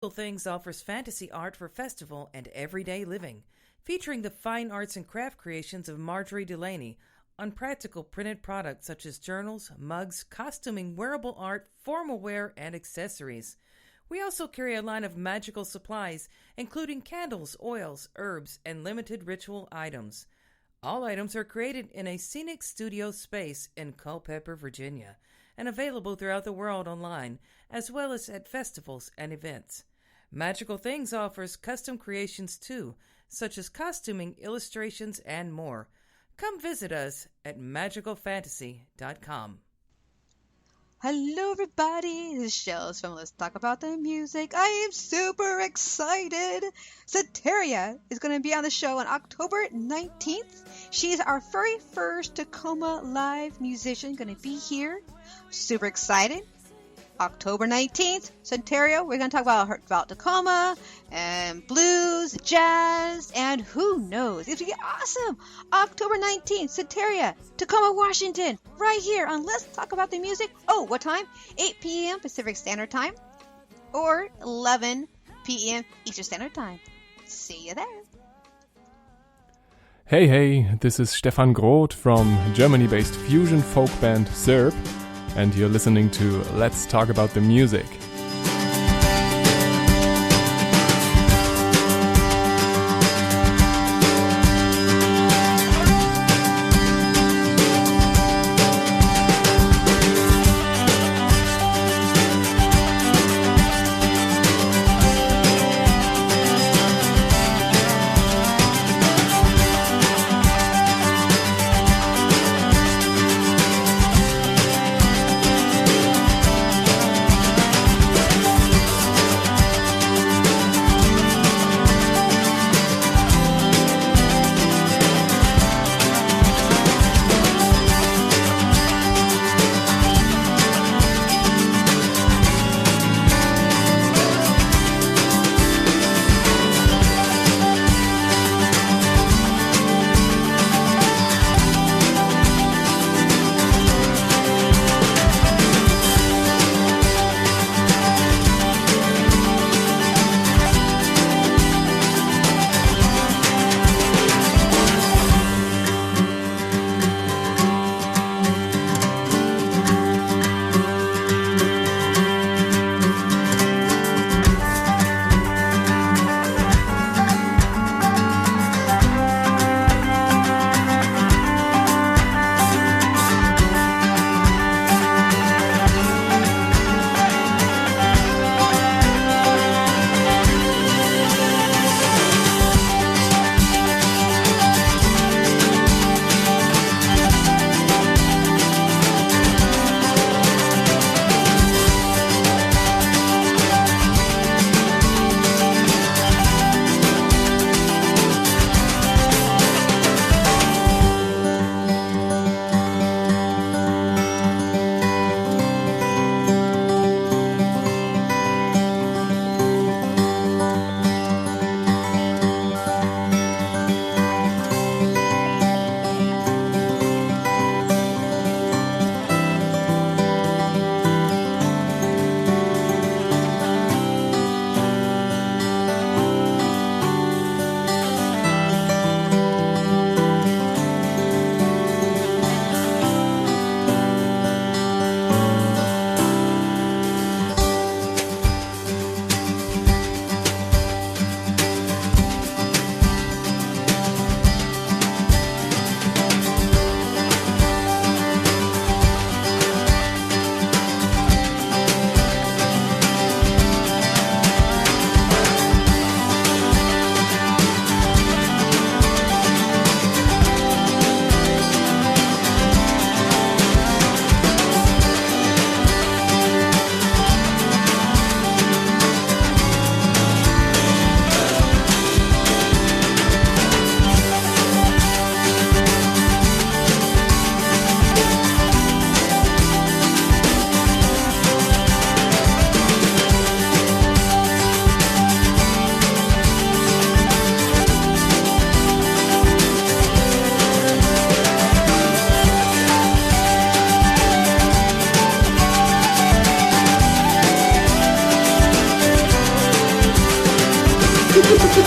Things offers fantasy art for festival and everyday living, featuring the fine arts and craft creations of Marjorie Delaney on practical printed products such as journals, mugs, costuming, wearable art, formal wear, and accessories. We also carry a line of magical supplies, including candles, oils, herbs, and limited ritual items. All items are created in a scenic studio space in Culpeper, Virginia, and available throughout the world online, as well as at festivals and events. Magical Things offers custom creations too, such as costuming, illustrations, and more. Come visit us at magicalfantasy.com. Hello everybody, this is Shells from Let's Talk About the Music. I am super excited! Soteria is going to be on the show on October 19th. She's our very first Tacoma live musician going to be here. Super excited. October 19th, Soteria, we're going to talk about Tacoma, and blues, jazz, and who knows. It's going to be awesome. October 19th, Soteria, Tacoma, Washington, right here on Let's Talk About the Music. Oh, what time? 8 p.m. Pacific Standard Time or 11 p.m. Eastern Standard Time. See you there. Hey, this is Stefan Groth from Germany-based fusion folk band Serb, and you're listening to Let's Talk About the Music. Zerp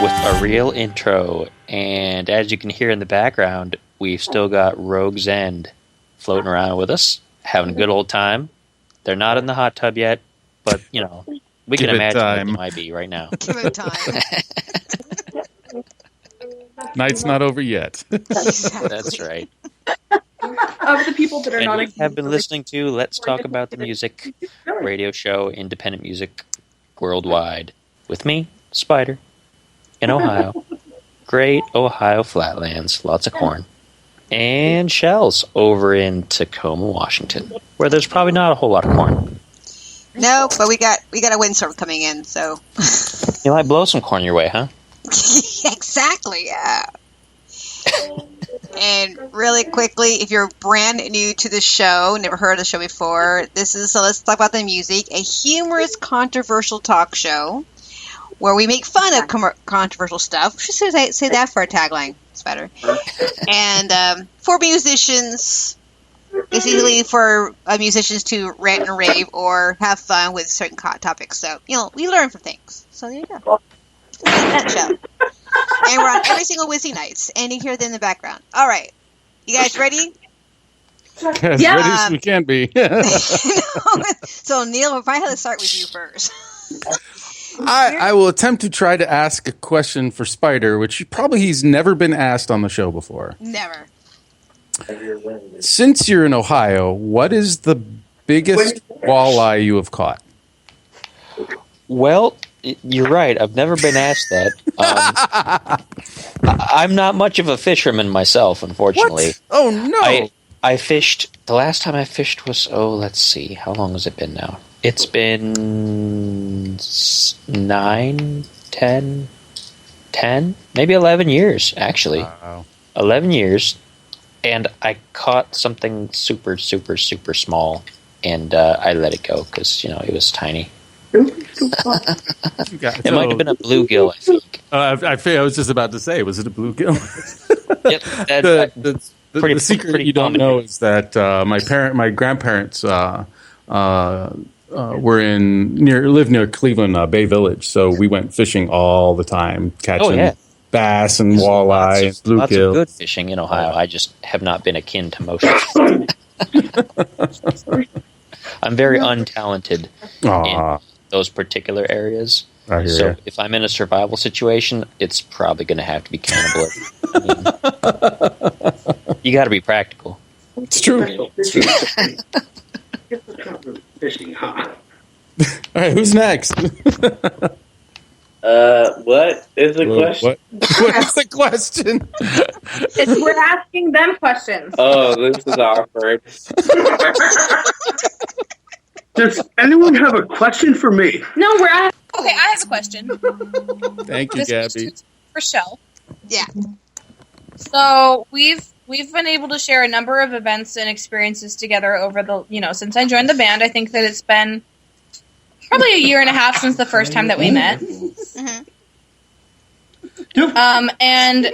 with a real intro, and as you can hear in the background, we've still got Rogue's End floating around with us, having a good old time. They're not in the hot tub yet, but, you know, we can imagine what they might be right now. Give it time. Night's not over yet. Exactly. That's right. Of the people that are And not we have been listening to Let's Talk About the Music radio show, independent music worldwide, with me, Spider, in Ohio. Great Ohio flatlands, lots of corn. And Shells over in Tacoma, Washington, where there's probably not a whole lot of corn. No, but we got a windstorm coming in, so. You might blow some corn your way, huh? Exactly, yeah. And really quickly, if you're brand new to the show, never heard of the show before, this is So Let's Talk About the Music, a humorous, controversial talk show where we make fun of controversial stuff. We should say that for our tagline. It's better. And for musicians, basically for musicians to rant and rave or have fun with certain topics. So, you know, we learn from things. So there you go. That show. And we're on every single Wednesday nights. And you hear them in the background. All right. You guys ready? As ready as we can be. So, Neil, we'll probably have to start with you first. I will attempt to try to ask a question for Spider, which probably he's never been asked on the show before. Never. Since you're in Ohio, what is the biggest walleye you have caught? Well, you're right. I've never been asked that. I'm not much of a fisherman myself, unfortunately. What? Oh, no. I fished. The last time I fished was, let's see. How long has it been now? It's been 9, 10, maybe 11 years, actually. Wow. 11 years. And I caught something super, super, super small. And I let it go because, you know, it was tiny. It might have been a bluegill, I think. I was just about to say, was it a bluegill? Yep. The secret you don't know is that my grandparents lived near Cleveland Bay Village, so we went fishing all the time, catching bass and walleye and bluegill. Lots of good fishing in Ohio. I just have not been akin to most. I'm very untalented in those particular areas. So if I'm in a survival situation, it's probably going to have to be cannibalism. You got to be practical. It's true. Fishing, huh? All right, who's next? What is the question? What is the question? We're asking them questions. Oh, this is awkward. Does anyone have a question for me? No, we're asking. Okay, I have a question. Thank you, This Gabby. question's for Shell. Yeah. So we've been able to share a number of events and experiences together over the, since I joined the band. I think that it's been probably a year and a half since the first time that we met. Mm-hmm. And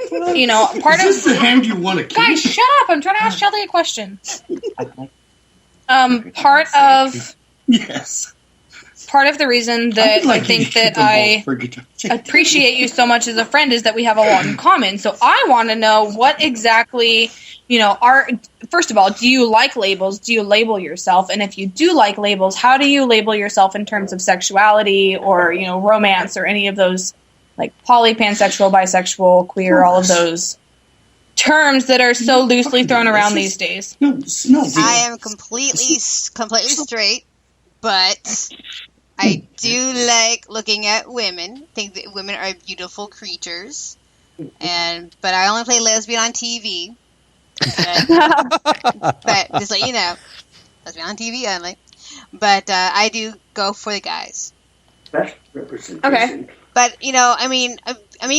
part of hand you one a key. guys, shut up! I'm trying to ask Shelly a question. Part of the reason that I think that I appreciate you so much as a friend is that we have a lot in common. So I want to know what exactly, first of all, do you like labels? Do you label yourself? And if you do like labels, how do you label yourself in terms of sexuality or, romance or any of those, like poly, pansexual, bisexual, queer, all of those terms that are so loosely thrown around these days? I am completely straight, but I do like looking at women. Think that women are beautiful creatures, but I only play lesbian on TV. But just let you know, lesbian on TV only. But I do go for the guys. Best representation. Okay. But I mean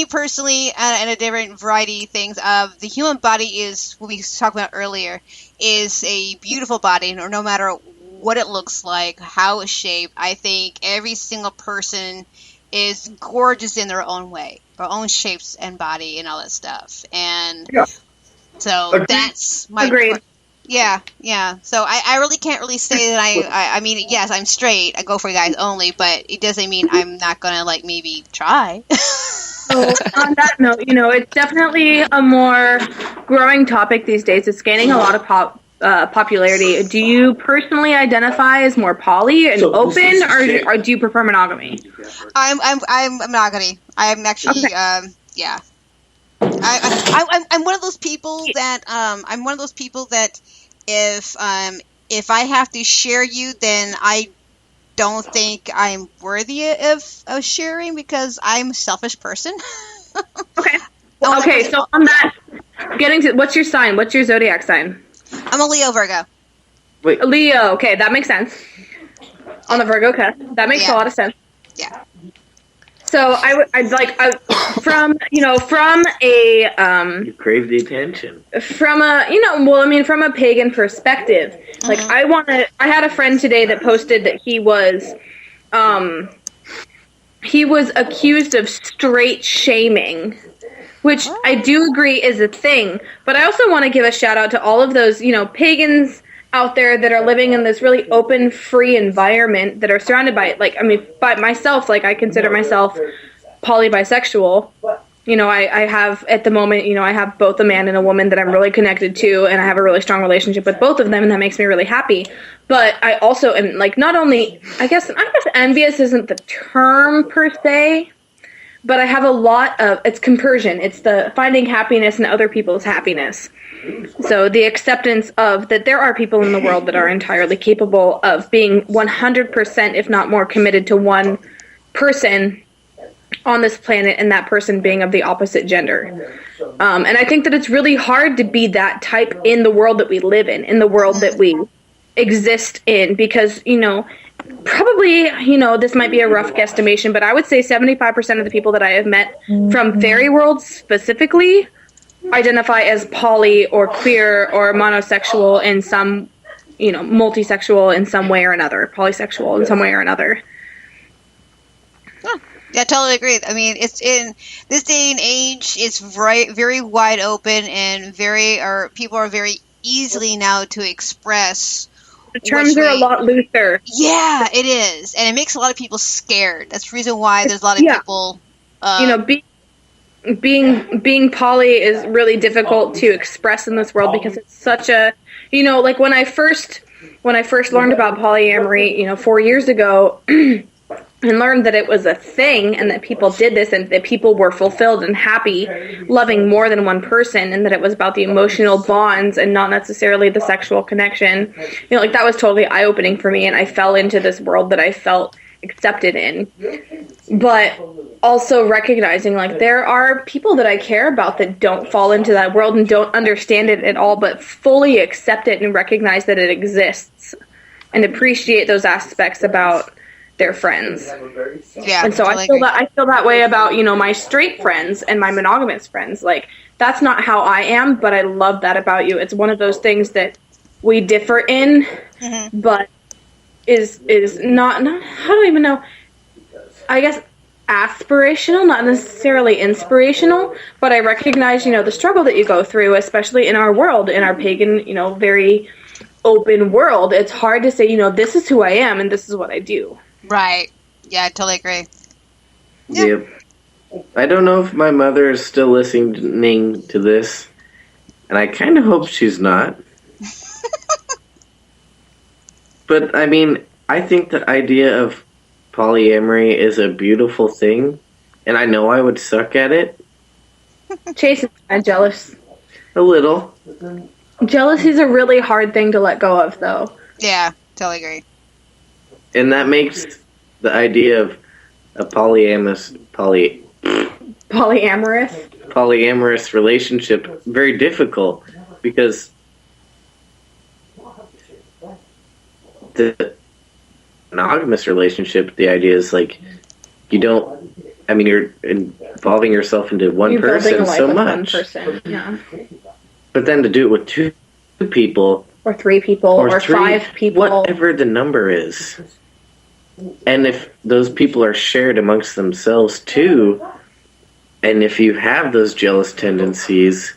personally, and a different variety of things. The human body is what we talked about earlier. Is a beautiful body, no matter what it looks like, how it's shaped. I think every single person is gorgeous in their own way, their own shapes and body and all that stuff. And So Agreed. that's my Agreed. Yeah. So I really can't really say that I mean, yes, I'm straight. I go for guys only, but it doesn't mean I'm not gonna like maybe try. So on that note, it's definitely a more growing topic these days. It's gaining a lot of popularity. Do you personally identify as more poly and open, or do you prefer monogamy? I'm monogamy. I'm actually Okay. yeah. I'm one of those people that if I have to share you, then I don't think I'm worthy of sharing because I'm a selfish person. Okay. Okay. So on that, getting to what's your sign? What's your zodiac sign? I'm a Leo Virgo. Wait. Leo. Okay, that makes sense. On the Virgo, okay, that makes a lot of sense. Yeah. So from a You crave the attention. from a pagan perspective, like I had a friend today that posted that he was accused of straight shaming, which I do agree is a thing, but I also want to give a shout out to all of those pagans out there that are living in this really open, free environment that are surrounded by by myself, I consider myself polybisexual. I have at the moment, I have both a man and a woman that I'm really connected to, and I have a really strong relationship with both of them, and that makes me really happy. But I also am not only, I guess envious isn't the term per se, but I have a lot of, it's compersion. It's the finding happiness in other people's happiness. So the acceptance of that there are people in the world that are entirely capable of being 100%, if not more, committed to one person on this planet, and that person being of the opposite gender. And I think that it's really hard to be that type in the world that we live in the world that we exist in, because, probably, this might be a rough guesstimation, but I would say 75% of the people that I have met from fairy world specifically identify as poly or queer or monosexual in some, multisexual in some way or another, polysexual in some way or another. Yeah, I totally agree. I mean, it's in this day and age, it's very wide open, and people are very easily now to express. The terms are a lot looser. Yeah, it is, and it makes a lot of people scared. That's the reason why there's a lot of people. Being poly is really difficult to express in this world because it's such a, when I first learned about polyamory, 4 years ago. And learned that it was a thing, and that people did this, and that people were fulfilled and happy loving more than one person, and that it was about the emotional bonds and not necessarily the sexual connection. That was totally eye-opening for me, and I fell into this world that I felt accepted in. But also recognizing, there are people that I care about that don't fall into that world and don't understand it at all, but fully accept it and recognize that it exists and appreciate those aspects about their friends. Yeah. And so I feel that way about, my straight friends and my monogamous friends. That's not how I am, but I love that about you. It's one of those things that we differ in, but is not, I don't even know, I guess aspirational, not necessarily inspirational, but I recognize, the struggle that you go through, especially in our world, in our pagan, very open world. It's hard to say, this is who I am and this is what I do. Right. Yeah, I totally agree. Yep. I don't know if my mother is still listening to this, and I kind of hope she's not. But, I mean, I think the idea of polyamory is a beautiful thing, and I know I would suck at it. Chase is kind of jealous. A little. Jealousy is a really hard thing to let go of, though. Yeah, totally agree. And that makes the idea of a polyamorous relationship very difficult, because the monogamous relationship, the idea is you're involving yourself into one person so much. Yeah. But then to do it with two people, or 3 people, or 5 people, whatever the number is. And if those people are shared amongst themselves too, and if you have those jealous tendencies,